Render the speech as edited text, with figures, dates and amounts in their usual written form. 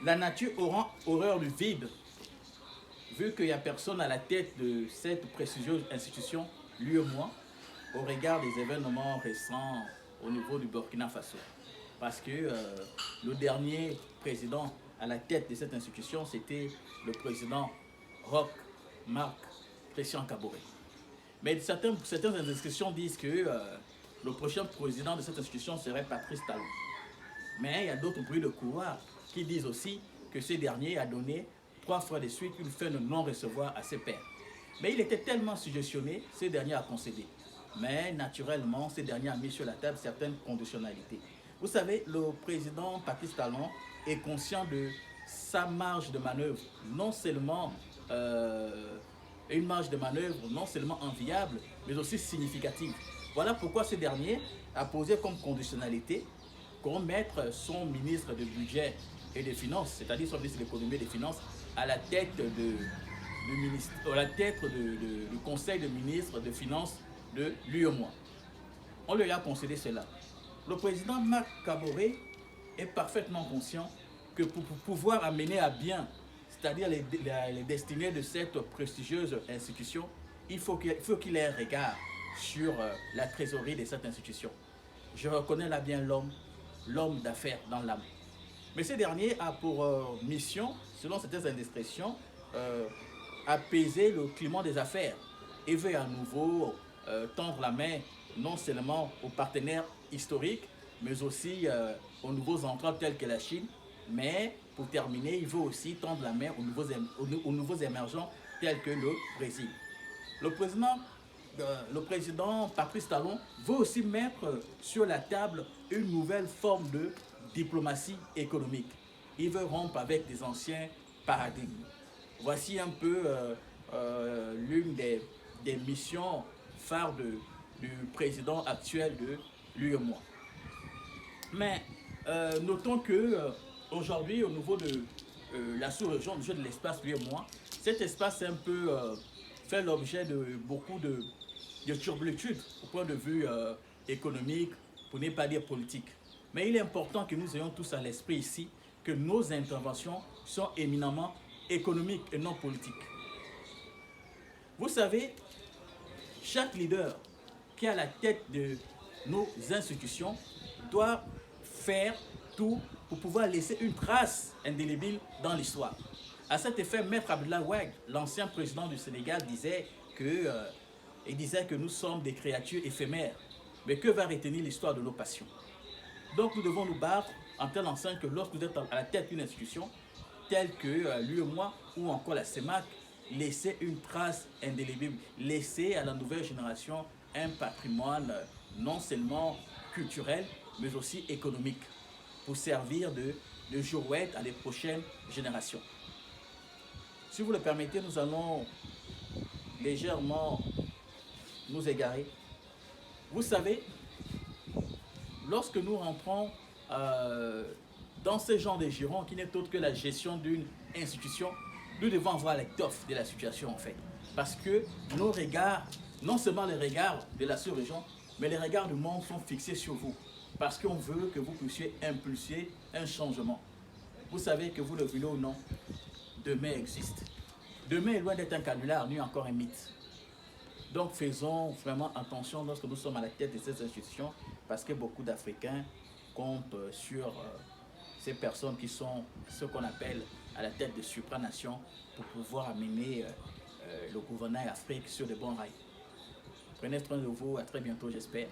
La nature aura horreur du vide, vu qu'il n'y a personne à la tête de cette prestigieuse institution, l'UEMOA, au regard des événements récents au niveau du Burkina Faso. Parce que le dernier président à la tête de cette institution, c'était le président Roch Marc Christian Kaboré. Mais certaines indiscrétions disent que le prochain président de cette institution serait Patrice Talon. Mais il y a d'autres bruits de couloir qui disent aussi que ce dernier a donné 3 fois de suite une fin de non-recevoir à ses pairs. Mais il était tellement suggestionné, ce dernier a concédé. Mais naturellement, ce dernier a mis sur la table certaines conditionnalités. Vous savez, le président Patrice Talon est conscient de sa marge de manœuvre, non seulement une marge de manœuvre non seulement enviable, mais aussi significative. Voilà pourquoi ce dernier a posé comme conditionnalité qu'on mette son ministre de budget et des finances, c'est-à-dire son ministre de l'économie et des finances, à la tête du conseil de ministres de finances de l'UEMOA. On lui a concédé cela. Le président Marc Kaboré est parfaitement conscient que pour pouvoir amener à bien, c'est-à-dire les destinées de cette prestigieuse institution, il faut qu'il ait un regard sur la trésorerie de cette institution. Je reconnais là bien l'homme d'affaires dans l'âme. Mais ce dernier a pour mission, selon certaines indiscrétions, apaiser le climat des affaires et veut à nouveau tendre la main non seulement aux partenaires historiques, mais aussi aux nouveaux entrants tels que la Chine. Mais pour terminer, il veut aussi tendre la main aux nouveaux émergents tels que le Brésil. Le président Patrice Talon veut aussi mettre sur la table une nouvelle forme de diplomatie économique. Il veut rompre avec des anciens paradigmes. Voici un peu l'une des missions phares du président actuel de l'UEMOA. Mais notons que aujourd'hui, au niveau de la sous-région, de l'espace l'UEMOA, cet espace un peu fait l'objet de beaucoup de turbulences au point de vue économique, pour ne pas dire politique. Mais il est important que nous ayons tous à l'esprit ici que nos interventions sont éminemment économiques et non politiques. Vous savez, chaque leader qui est à la tête de nos institutions doit faire tout pour pouvoir laisser une trace indélébile dans l'histoire. À cet effet, Maître Abdoulaye Wade, l'ancien président du Sénégal, disait que nous sommes des créatures éphémères. Mais que va retenir l'histoire de nos passions? Donc nous devons nous battre en telle enceinte que lorsque vous êtes à la tête d'une institution, telle que l'UEMOA ou encore la CEMAC, laissez une trace indélébile, laissez à la nouvelle génération un patrimoine non seulement culturel, mais aussi économique, pour servir de girouette à les prochaines générations. Si vous le permettez, nous allons légèrement nous égarer. Vous savez, lorsque nous rentrons dans ce genre de giron qui n'est autre que la gestion d'une institution, nous devons avoir l'étoffe de la situation en fait. Parce que nos regards, non seulement les regards de la sous-région, mais les regards du monde sont fixés sur vous. Parce qu'on veut que vous puissiez impulser un changement. Vous savez que vous le voulez ou non, demain existe. Demain est loin d'être un canular, ni encore un mythe. Donc faisons vraiment attention lorsque nous sommes à la tête de ces institutions, parce que beaucoup d'Africains comptent sur ces personnes qui sont ce qu'on appelle à la tête de supranations pour pouvoir amener le gouvernement Afrique sur de bons rails. Prenez soin de vous, à très bientôt j'espère.